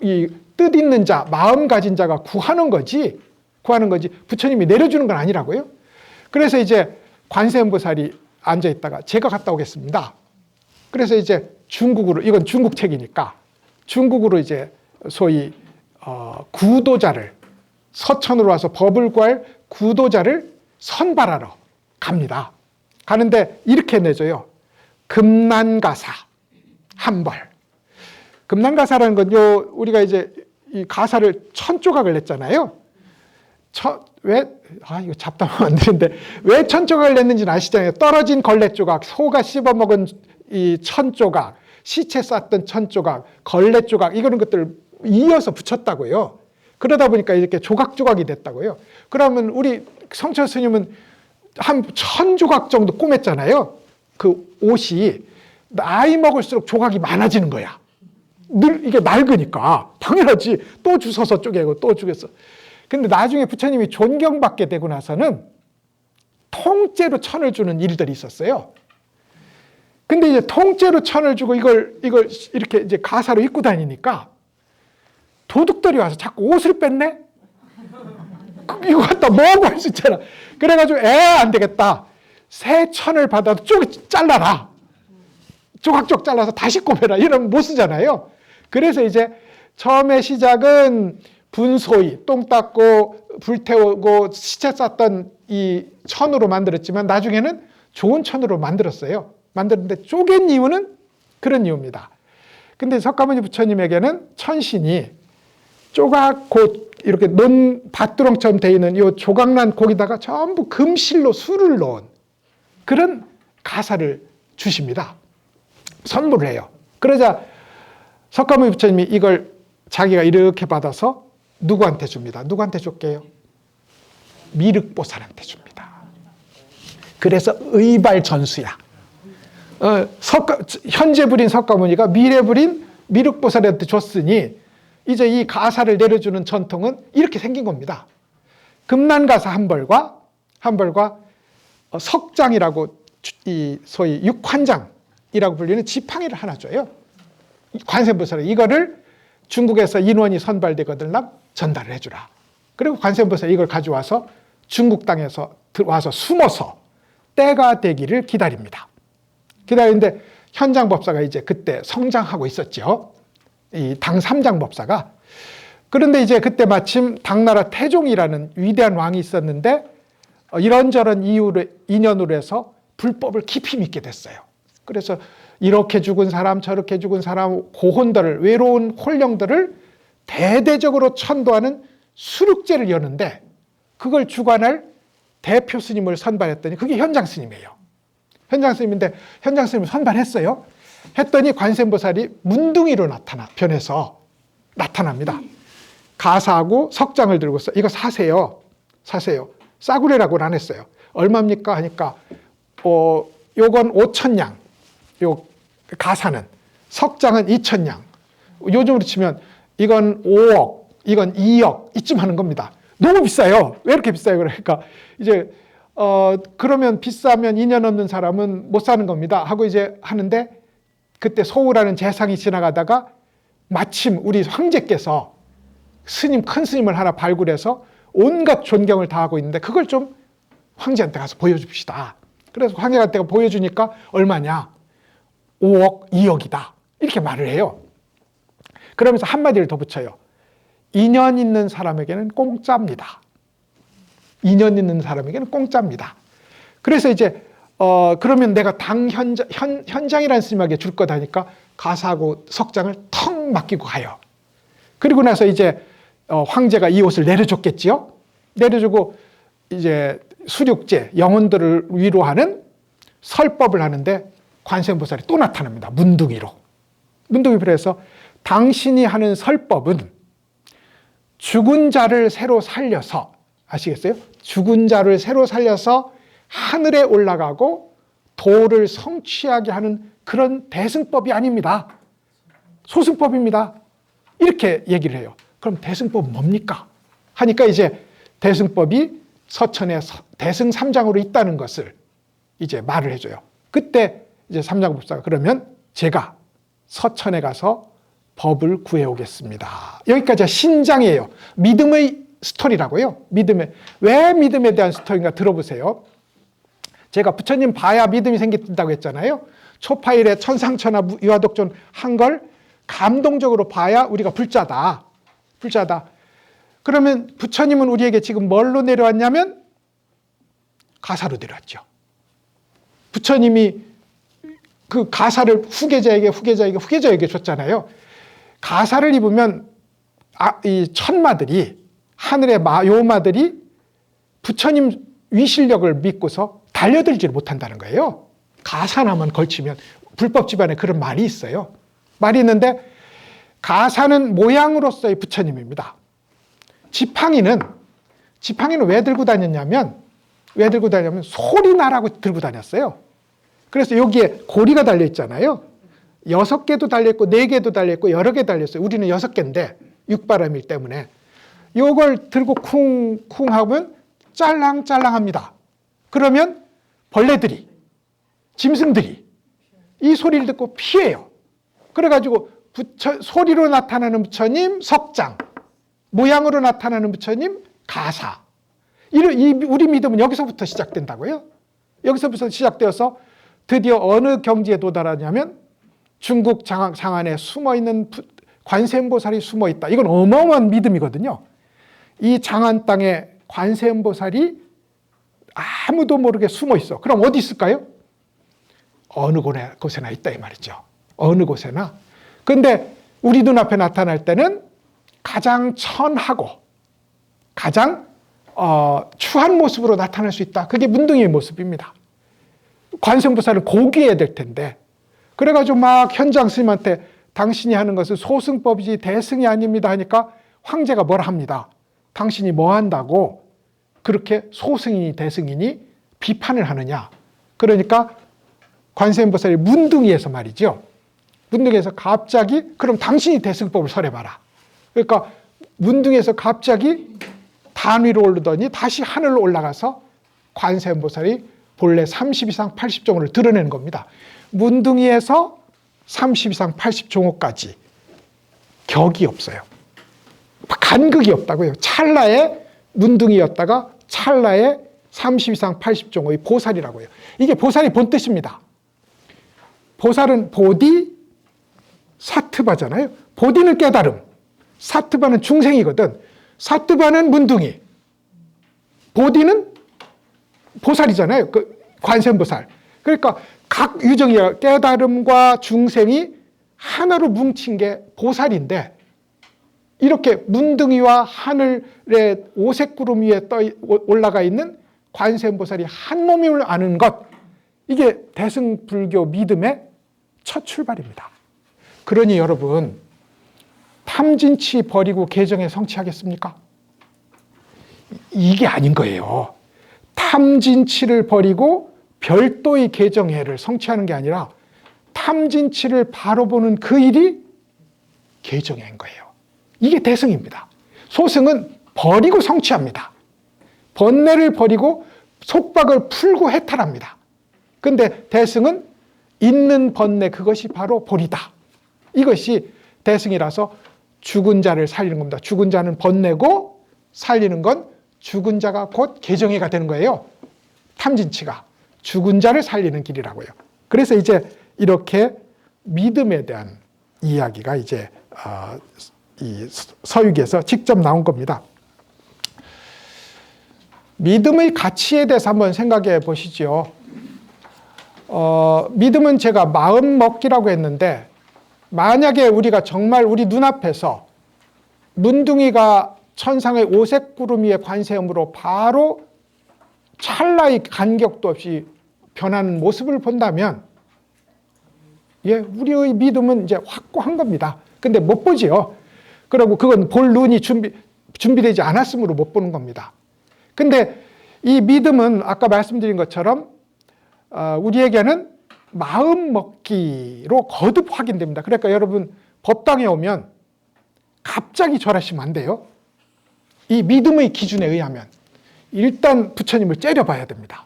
이 뜻 있는 자, 마음 가진 자가 구하는 거지. 부처님이 내려주는 건 아니라고요. 그래서 이제 관세음보살이 앉아 있다가 제가 갔다 오겠습니다. 그래서 이제 중국으로, 이건 중국 책이니까 중국으로 이제 소위 구도자를, 서천으로 와서 법을 구할 구도자를 선발하러 갑니다. 가는데 이렇게 내줘요. 금난가사 한 벌. 금난가사라는 건 우리가 이제 이 가사를 1000조각을 냈잖아요. 이거 잡담하면 안 되는데 왜 1000조각을 냈는지는 아시잖아요. 떨어진 걸레 조각, 소가 씹어먹은 이 1000조각, 시체 쌌던 1000조각, 걸레 조각, 이런 것들을 이어서 붙였다고요. 그러다 보니까 이렇게 조각조각이 됐다고요. 그러면 우리 성철 스님은 한 1000조각 정도 꼬맸잖아요. 그 옷이 나이 먹을수록 조각이 많아지는 거야. 늘 이게 낡으니까 당연하지. 또 주워서 쪼개고 또 쪼개서. 근데 나중에 부처님이 존경받게 되고 나서는 통째로 천을 주는 일들이 있었어요. 근데 이제 통째로 천을 주고 이걸 이렇게 이제 가사로 입고 다니니까 도둑들이 와서 자꾸 옷을 뺐네? 이거 갖다 뭐하고 할 수 있잖아. 그래가지고 안 되겠다. 새 천을 받아도 잘라라. 조각조각 잘라서 다시 꼽아라. 이러면 못 쓰잖아요. 그래서 이제 처음에 시작은 분소이, 똥 닦고 불태우고 시체 쌌던 이 천으로 만들었지만 나중에는 좋은 천으로 만들었어요. 만들었는데 쪼갠 이유는 그런 이유입니다. 근데 석가모니 부처님에게는 천신이 조각 곧 이렇게 밭두렁처럼 되어 있는 이 조각난 고기다가 전부 금실로 술을 넣은 그런 가사를 주십니다. 선물을 해요. 그러자 석가모니 부처님이 이걸 자기가 이렇게 받아서 누구한테 줍니다. 누구한테 줄게요? 미륵보살한테 줍니다. 그래서 의발전수야. 현재 부린 석가모니가 미래 부린 미륵보살한테 줬으니 이제 이 가사를 내려주는 전통은 이렇게 생긴 겁니다. 금난가사 한 벌과 석장이라고 이 소위 육환장이라고 불리는 지팡이를 하나 줘요. 관세음보살은 이거를 중국에서 인원이 선발되거든 전달을 해주라. 그리고 관세음보살이 이걸 가져와서 중국 땅에서 와서 숨어서 때가 되기를 기다립니다. 기다리는데 현장법사가 이제 그때 성장하고 있었죠. 이 당삼장법사가. 그런데 이제 그때 마침 당나라 태종이라는 위대한 왕이 있었는데 이런저런 인연으로 해서 불법을 깊이 믿게 됐어요. 그래서 이렇게 죽은 사람 저렇게 죽은 사람 고혼들을, 외로운 홀령들을 대대적으로 천도하는 수륙제를 여는데 그걸 주관할 대표 스님을 선발했더니 그게 현장 스님이에요. 현장 스님인데 현장 스님을 선발했어요. 했더니 관세음보살이 문둥이로 변해서 나타납니다. 가사하고 석장을 들고서 이거 사세요. 싸구려라고는 안 했어요. 얼마입니까? 하니까 요건 5,000냥. 요 가사는 석장은 2,000냥. 요즘으로 치면 이건 5억, 이건 2억 이쯤 하는 겁니다. 너무 비싸요. 왜 이렇게 비싸요? 그러니까 이제 그러면 비싸면 2년 넘는 사람은 못 사는 겁니다 하고 이제 하는데, 그때 소우라는 재상이 지나가다가 마침 우리 황제께서 큰 스님을 하나 발굴해서 온갖 존경을 다 하고 있는데, 그걸 좀 황제한테 가서 보여줍시다. 그래서 황제한테 보여주니까 얼마냐? 5억, 2억이다. 이렇게 말을 해요. 그러면서 한마디를 더 붙여요. 2년 있는 사람에게는 공짜입니다. 2년 있는 사람에게는 공짜입니다. 그래서 이제 그러면 내가 현장이라는 스님에게 줄 거다니까 가사하고 석장을 턱 맡기고 가요. 그리고 나서 이제 황제가 이 옷을 내려줬겠지요. 내려주고 이제 수륙제, 영혼들을 위로하는 설법을 하는데 관세음보살이 또 나타납니다. 문둥이로. 문둥이로 해서 당신이 하는 설법은 죽은 자를 새로 살려서, 아시겠어요? 죽은 자를 새로 살려서 하늘에 올라가고 도를 성취하게 하는 그런 대승법이 아닙니다. 소승법입니다. 이렇게 얘기를 해요. 그럼 대승법은 뭡니까? 하니까 이제 대승법이 서천에 대승 3장으로 있다는 것을 이제 말을 해줘요. 그때 이제 삼장법사가 그러면 제가 서천에 가서 법을 구해오겠습니다. 여기까지가 신장이에요. 믿음의 스토리라고요. 왜 믿음에 대한 스토리인가 들어보세요. 제가 부처님 봐야 믿음이 생긴다고 했잖아요. 초파일에 천상천하 유화독존 한 걸 감동적으로 봐야 우리가 불자다. 그러면 부처님은 우리에게 지금 뭘로 내려왔냐면 가사로 내려왔죠. 부처님이 그 가사를 후계자에게 줬잖아요. 가사를 입으면 이 천마들이, 하늘의 요마들이 부처님 위실력을 믿고서 달려들지를 못한다는 거예요. 가사나만 걸치면. 불법 집안에 그런 말이 있어요. 말이 있는데, 가사는 모양으로서의 부처님입니다. 지팡이는 왜 들고 다녔냐면 소리나라고 들고 다녔어요. 그래서 여기에 고리가 달려 있잖아요. 6개도 달려있고 4개도 달려있고 여러 개 달려있어요. 우리는 6개인데 육바람일 때문에 이걸 들고 쿵쿵 하면 짤랑짤랑합니다. 그러면 벌레들이, 짐승들이 이 소리를 듣고 피해요. 그래가지고 소리로 나타나는 부처님 석장, 모양으로 나타나는 부처님 가사. 우리 믿음은 여기서부터 시작된다고요. 여기서부터 시작되어서 드디어 어느 경지에 도달하냐면 중국 장안에 숨어있는 관세음보살이 숨어있다. 이건 어마어마한 믿음이거든요. 이 장안 땅에 관세음보살이 아무도 모르게 숨어있어. 그럼 어디 있을까요? 어느 곳에나 있다 이 말이죠. 어느 곳에나. 근데 우리 눈앞에 나타날 때는 가장 천하고 가장 추한 모습으로 나타날 수 있다. 그게 문둥이의 모습입니다. 관세음보살은 고귀해야 될 텐데, 그래가지고 막 현장 스님한테 당신이 하는 것은 소승법이지 대승이 아닙니다 하니까 황제가 뭐라 합니다. 당신이 뭐 한다고 그렇게 소승이니 대승이니 비판을 하느냐. 그러니까 관세음보살이 문둥이에서 말이죠. 문둥이에서 갑자기 그럼 당신이 대승법을 설해봐라. 그러니까 문둥이에서 갑자기 단 위로 오르더니 다시 하늘로 올라가서 관세음보살이 본래 30 이상 80종호를 드러내는 겁니다. 문둥이에서 30 이상 80종호까지 격이 없어요. 간극이 없다고요. 찰나에 문둥이였다가 찰나에 30 이상 80종호의 보살이라고 해요. 이게 보살이 본 뜻입니다. 보살은 보디, 사트바잖아요. 보디는 깨달음, 사트바는 중생이거든. 사트바는 문둥이, 보디는 보살이잖아요. 관세음보살. 그러니까 각 유정이야. 깨달음과 중생이 하나로 뭉친 게 보살인데, 이렇게 문둥이와 하늘의 오색구름 위에 올라가 있는 관세음보살이 한 몸임을 아는 것, 이게 대승불교 믿음의 첫 출발입니다. 그러니 여러분, 탐진치 버리고 개정에 성취하겠습니까? 이게 아닌 거예요. 탐진치를 버리고 별도의 개정회를 성취하는 게 아니라 탐진치를 바로 보는 그 일이 개정한 거예요. 이게 대승입니다. 소승은 버리고 성취합니다. 번뇌를 버리고 속박을 풀고 해탈합니다. 근데 대승은 있는 번뇌, 그것이 바로 보리다. 이것이 대승이라서 죽은 자를 살리는 겁니다. 죽은 자는 번뇌고 살리는 건 죽은 자가 곧 개정회가 되는 거예요. 탐진치가 죽은 자를 살리는 길이라고요. 그래서 이제 이렇게 믿음에 대한 이야기가 이제 이 서유기에서 직접 나온 겁니다. 믿음의 가치에 대해서 한번 생각해 보시죠. 믿음은 제가 마음 먹기라고 했는데, 만약에 우리가 정말 우리 눈앞에서 문둥이가 천상의 오색 구름 위에 관세음으로 바로 찰나의 간격도 없이 변하는 모습을 본다면, 우리의 믿음은 이제 확고한 겁니다. 근데 못 보지요. 그리고 그건 볼 눈이 준비되지 않았으므로 못 보는 겁니다. 근데 이 믿음은 아까 말씀드린 것처럼 우리에게는 마음 먹기로 거듭 확인됩니다. 그러니까 여러분, 법당에 오면 갑자기 절하시면 안 돼요. 이 믿음의 기준에 의하면 일단 부처님을 째려봐야 됩니다.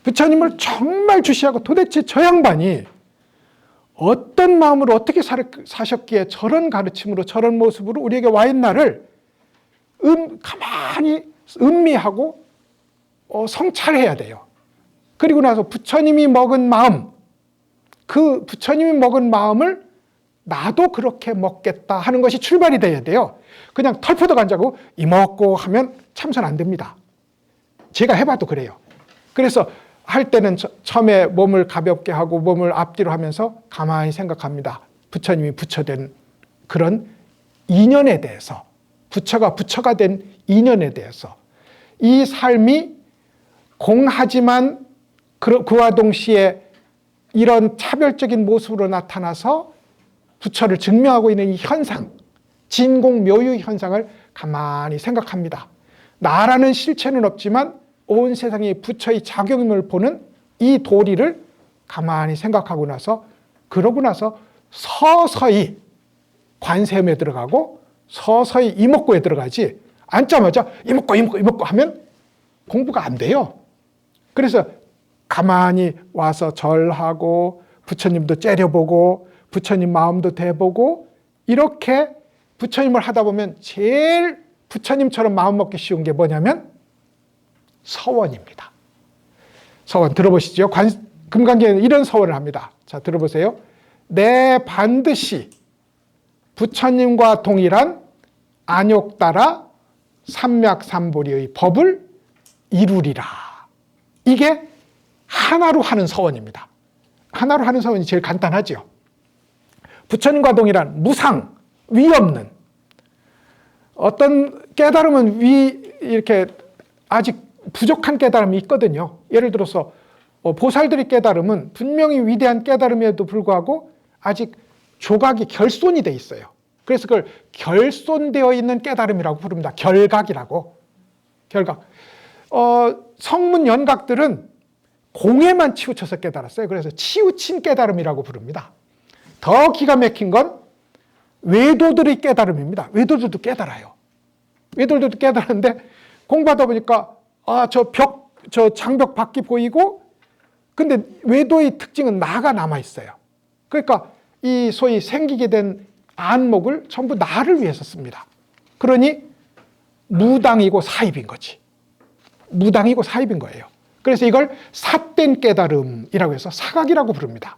부처님을 정말 주시하고 도대체 저 양반이 어떤 마음으로 어떻게 사셨기에 저런 가르침으로 저런 모습으로 우리에게 와 있나를 가만히 음미하고 성찰해야 돼요. 그리고 나서 부처님이 먹은 마음, 그 부처님이 먹은 마음을 나도 그렇게 먹겠다 하는 것이 출발이 돼야 돼요. 그냥 털포덕 앉아고 이먹고 하면 참선 안 됩니다. 제가 해봐도 그래요. 그래서 할 때는 처음에 몸을 가볍게 하고 몸을 앞뒤로 하면서 가만히 생각합니다. 부처님이 부처된 그런 인연에 대해서, 부처가 된 인연에 대해서, 이 삶이 공하지만 그와 동시에 이런 차별적인 모습으로 나타나서 부처를 증명하고 있는 이 현상, 진공묘유 현상을 가만히 생각합니다. 나라는 실체는 없지만 온 세상이 부처의 작용임을 보는 이 도리를 가만히 생각하고 나서, 그러고 나서 서서히 관세음에 들어가고 서서히 이목구에 들어가지, 앉자마자 이목구 하면 공부가 안 돼요. 그래서 가만히 와서 절하고 부처님도 째려보고 부처님 마음도 대보고, 이렇게 부처님을 하다 보면 제일 부처님처럼 마음 먹기 쉬운 게 뭐냐면 서원입니다. 서원 들어보시죠. 금강경에는 이런 서원을 합니다. 자, 들어보세요. 내 반드시 부처님과 동일한 안욕따라 삼맥삼보리의 법을 이루리라. 이게 하나로 하는 서원입니다. 하나로 하는 서원이 제일 간단하죠. 부처님과 동일한 무상, 위 없는, 어떤 깨달음은 이렇게 아직 부족한 깨달음이 있거든요. 예를 들어서 보살들의 깨달음은 분명히 위대한 깨달음에도 불구하고 아직 조각이 결손이 돼 있어요. 그래서 그걸 결손되어 있는 깨달음이라고 부릅니다. 결각이라고. 결각. 성문 연각들은 공에만 치우쳐서 깨달았어요. 그래서 치우친 깨달음이라고 부릅니다. 더 기가 막힌 건 외도들의 깨달음입니다. 외도들도 깨달아요. 외도들도 깨달았는데 공부하다 보니까 저 장벽 밖이 보이고, 근데 외도의 특징은 나가 남아있어요. 그러니까 이 소위 생기게 된 안목을 전부 나를 위해서 씁니다. 그러니 무당이고 사입인 거지. 무당이고 사입인 거예요. 그래서 이걸 삿된 깨달음이라고 해서 사각이라고 부릅니다.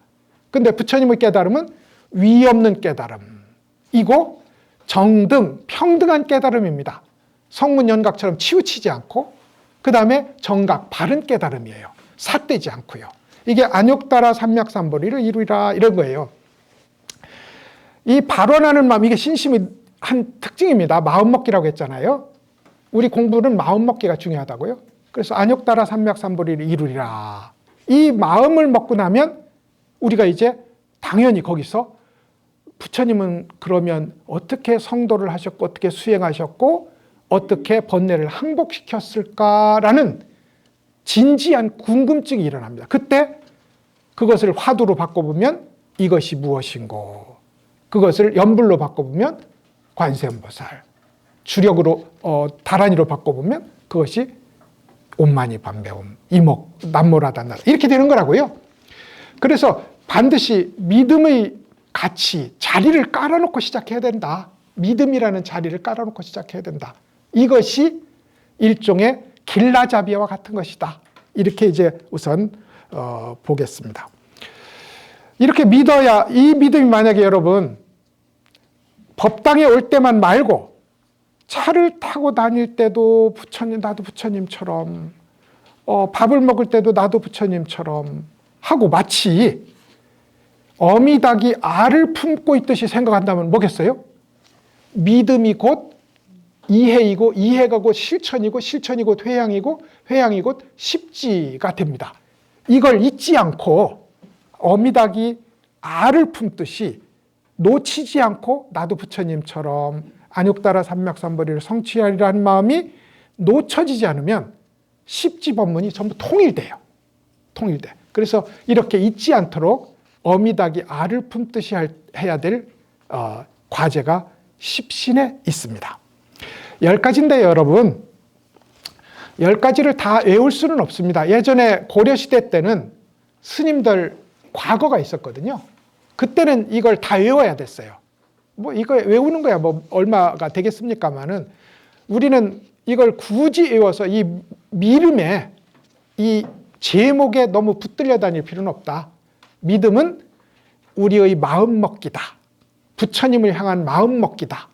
근데 부처님의 깨달음은 위 없는 깨달음이고 정등, 평등한 깨달음입니다. 성문연각처럼 치우치지 않고, 그 다음에 정각, 바른 깨달음이에요. 삿되지 않고요. 이게 안욕따라 삼맥삼보리를 이루리라, 이런 거예요. 이 발원하는 마음, 이게 신심의 한 특징입니다. 마음먹기라고 했잖아요. 우리 공부는 마음먹기가 중요하다고요. 그래서 안욕따라 삼맥삼보리를 이루리라. 이 마음을 먹고 나면 우리가 이제 당연히 거기서 부처님은 그러면 어떻게 성도를 하셨고 어떻게 수행하셨고 어떻게 번뇌를 항복시켰을까라는 진지한 궁금증이 일어납니다. 그때 그것을 화두로 바꿔보면 이것이 무엇인고, 그것을 연불로 바꿔보면 관세음보살, 주력으로 다란이로 바꿔보면 그것이 옴마니밤매옴, 이목, 남모라단나 이렇게 되는 거라고요. 그래서 반드시 믿음의 가치, 자리를 깔아놓고 시작해야 된다. 믿음이라는 자리를 깔아놓고 시작해야 된다. 이것이 일종의 길라잡이와 같은 것이다. 이렇게 이제 우선 보겠습니다. 이렇게 믿어야, 이 믿음이 만약에 여러분 법당에 올 때만 말고 차를 타고 다닐 때도 부처님, 나도 부처님처럼, 밥을 먹을 때도 나도 부처님처럼 하고 마치 어미닭이 알을 품고 있듯이 생각한다면 뭐겠어요? 믿음이 곧 이해이고, 이해가 곧 실천이고, 실천이 곧 회양이고, 회양이 곧 십지가 됩니다. 이걸 잊지 않고 어미닭이 알을 품듯이 놓치지 않고 나도 부처님처럼 안욕따라 삼맥삼보리를 성취하리라는 마음이 놓쳐지지 않으면 십지법문이 전부 통일돼요. 통일돼. 그래서 이렇게 잊지 않도록 어미닭이 알을 품듯이 해야 될 과제가 십신에 있습니다. 10가지인데 여러분, 10가지를 다 외울 수는 없습니다. 예전에 고려시대 때는 스님들 과거가 있었거든요. 그때는 이걸 다 외워야 됐어요. 뭐 이거 외우는 거야 뭐 얼마가 되겠습니까마는, 우리는 이걸 굳이 외워서 이 미름에, 이 제목에 너무 붙들려 다닐 필요는 없다. 믿음은 우리의 마음 먹기다. 부처님을 향한 마음 먹기다.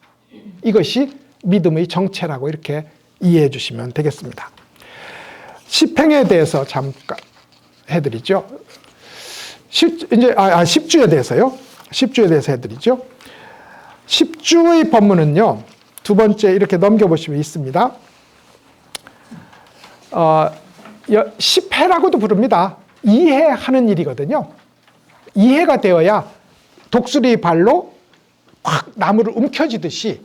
이것이 믿음의 정체라고 이렇게 이해해 주시면 되겠습니다. 십행에 대해서 잠깐 해드리죠. 이제 십주에 대해서요. 십주에 대해서 해드리죠. 십주의 법문은요, 두 번째 이렇게 넘겨보시면 있습니다. 십해라고도 부릅니다. 이해하는 일이거든요. 이해가 되어야 독수리 발로 확 나무를 움켜쥐듯이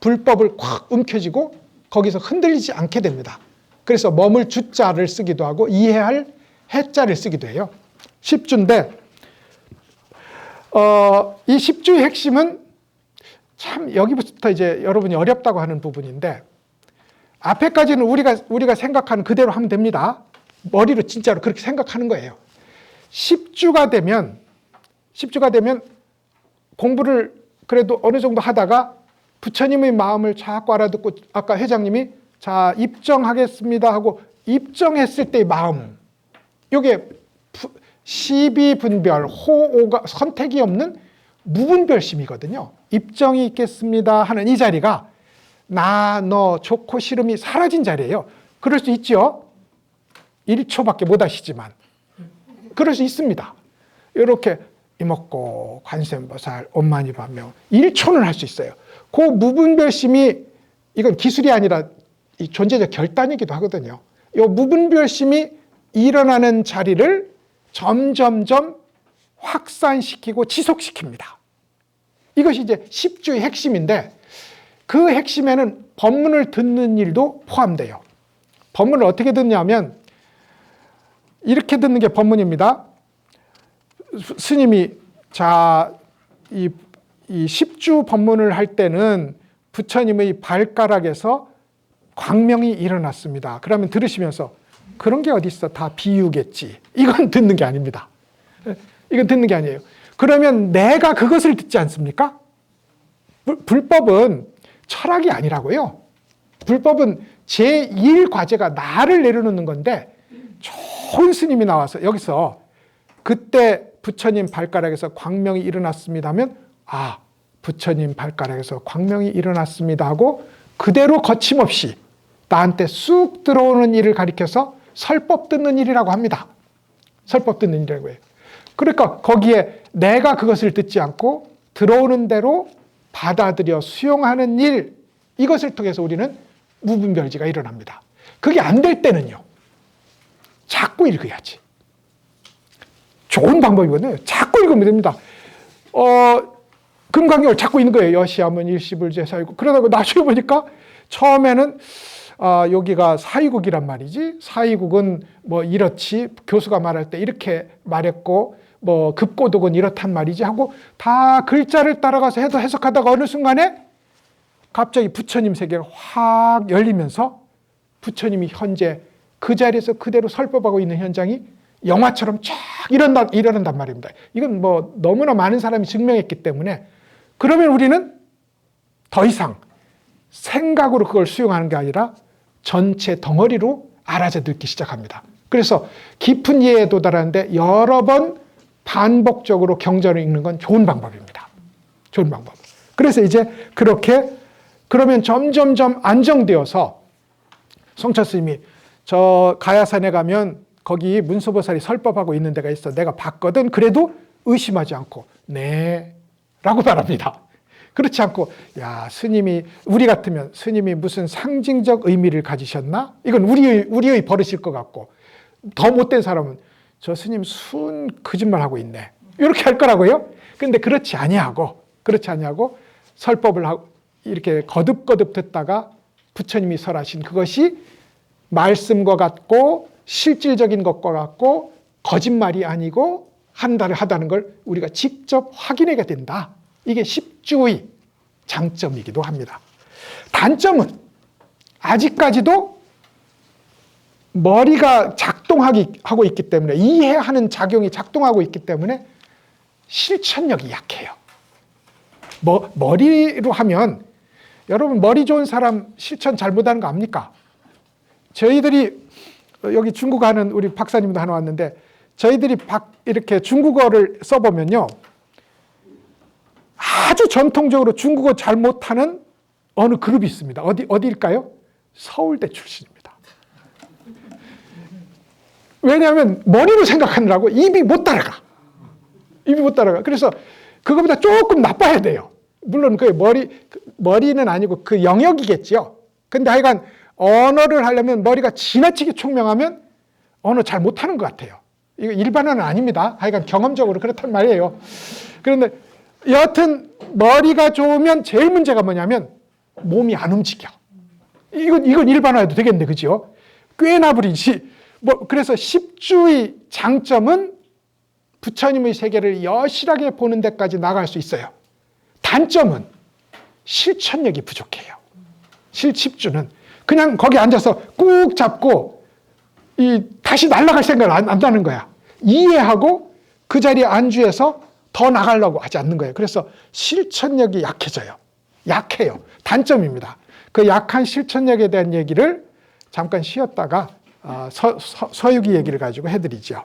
불법을 확 움켜쥐고 거기서 흔들리지 않게 됩니다. 그래서 머물 주자를 쓰기도 하고 이해할 해자를 쓰기도 해요. 십주인데 이 십주의 핵심은 참 여기부터 이제 여러분이 어렵다고 하는 부분인데, 앞에까지는 우리가 생각하는 그대로 하면 됩니다. 머리로 진짜로 그렇게 생각하는 거예요. 십주가 되면 공부를 그래도 어느 정도 하다가 부처님의 마음을 자꾸 알아듣고, 아까 회장님이 자 입정하겠습니다 하고 입정했을 때의 마음, 이게 시비분별, 호오가 선택이 없는 무분별심이거든요. 입정이 있겠습니다 하는 이 자리가 나, 너, 좋고 싫음이 사라진 자리예요. 그럴 수 있죠. 1초밖에 못 하시지만 그럴 수 있습니다. 이렇게 이먹고 관세음보살 옴마니밤매옴 1초는 할 수 있어요. 그 무분별심이, 이건 기술이 아니라 이 존재적 결단이기도 하거든요. 이 무분별심이 일어나는 자리를 점점점 확산시키고 지속시킵니다. 이것이 이제 십주의 핵심인데, 그 핵심에는 법문을 듣는 일도 포함돼요. 법문을 어떻게 듣냐면 이렇게 듣는 게 법문입니다. 스님이 이 십주 법문을 할 때는 부처님의 발가락에서 광명이 일어났습니다. 그러면 들으시면서 그런 게 어디 있어, 다 비유겠지. 이건 듣는 게 아닙니다. 이건 듣는 게 아니에요. 그러면 내가 그것을 듣지 않습니까? 불법은 철학이 아니라고요. 불법은 제1과제가 나를 내려놓는 건데, 좋은 스님이 나와서 여기서 그때 부처님 발가락에서 광명이 일어났습니다 하면, 아, 부처님 발가락에서 광명이 일어났습니다 하고 그대로 거침없이 나한테 쑥 들어오는 일을 가리켜서 설법 듣는 일이라고 합니다. 설법 듣는 일이라고 해요. 그러니까 거기에 내가 그것을 듣지 않고 들어오는 대로 받아들여 수용하는 일, 이것을 통해서 우리는 무분별지가 일어납니다. 그게 안 될 때는요, 자꾸 읽어야지. 좋은 방법이거든요. 자꾸 읽으면 됩니다. 금강경을 자꾸 읽는 거예요. 여시하면 일시불제사이고. 그러다가 나중에 보니까 처음에는 여기가 사이국이란 말이지. 사이국은 뭐 이렇지. 교수가 말할 때 이렇게 말했고, 뭐 급고독은 이렇단 말이지 하고 다 글자를 따라가서 해석하다가 어느 순간에 갑자기 부처님 세계가 확 열리면서 부처님이 현재 그 자리에서 그대로 설법하고 있는 현장이 영화처럼 쫙 일어난단 말입니다. 이건 뭐 너무나 많은 사람이 증명했기 때문에 그러면 우리는 더 이상 생각으로 그걸 수용하는 게 아니라 전체 덩어리로 알아듣기 시작합니다. 그래서 깊은 이해에 도달하는데 여러 번 반복적으로 경전을 읽는 건 좋은 방법입니다. 좋은 방법. 그래서 이제 그렇게 그러면 점점점 안정되어서 성철 스님이 저 가야산에 가면 거기 문수보살이 설법하고 있는 데가 있어. 내가 봤거든. 그래도 의심하지 않고 네 라고 말합니다. 그렇지 않고 야 스님이 우리 같으면 스님이 무슨 상징적 의미를 가지셨나? 이건 우리의 버릇일 것 같고 더 못된 사람은 저 스님 순 거짓말하고 있네. 이렇게 할 거라고요. 근데 그렇지 아니하고 설법을 하고 이렇게 거듭거듭 듣다가 부처님이 설하신 그것이 말씀과 같고 실질적인 것과 같고 거짓말이 아니고 하다는 걸 우리가 직접 확인하게 된다. 이게 십주의 장점이기도 합니다. 단점은 아직까지도 머리가 작동하고 있기 때문에 이해하는 작용이 작동하고 있기 때문에 실천력이 약해요. 머리로 하면 여러분 머리 좋은 사람 실천 잘못하는 거 압니까? 저희들이 여기 중국어 하는 우리 박사님도 하나 왔는데 저희들이 이렇게 중국어를 써보면요. 아주 전통적으로 중국어 잘 못하는 어느 그룹이 있습니다. 어디일까요? 서울대 출신입니다. 왜냐하면 머리로 생각하느라고 입이 못 따라가. 그래서 그거보다 조금 나빠야 돼요. 물론 그 머리는 아니고 그 영역이겠죠. 근데 하여간 언어를 하려면 머리가 지나치게 총명하면 언어 잘 못하는 것 같아요. 이거 일반어는 아닙니다. 하여간 경험적으로 그렇단 말이에요. 그런데 여하튼 머리가 좋으면 제일 문제가 뭐냐면 몸이 안 움직여. 이건 일반화해도 되겠네, 그죠? 꽤나 부리지. 그래서 십주의 장점은 부처님의 세계를 여실하게 보는 데까지 나갈 수 있어요. 단점은 실천력이 부족해요. 십주는 그냥 거기 앉아서 꾹 잡고 다시 날아갈 생각을 안 한다는 거야. 이해하고 그 자리에 안주해서 더 나가려고 하지 않는 거예요. 그래서 실천력이 약해요. 단점입니다. 그 약한 실천력에 대한 얘기를 잠깐 쉬었다가 서유기 얘기를 가지고 해드리죠.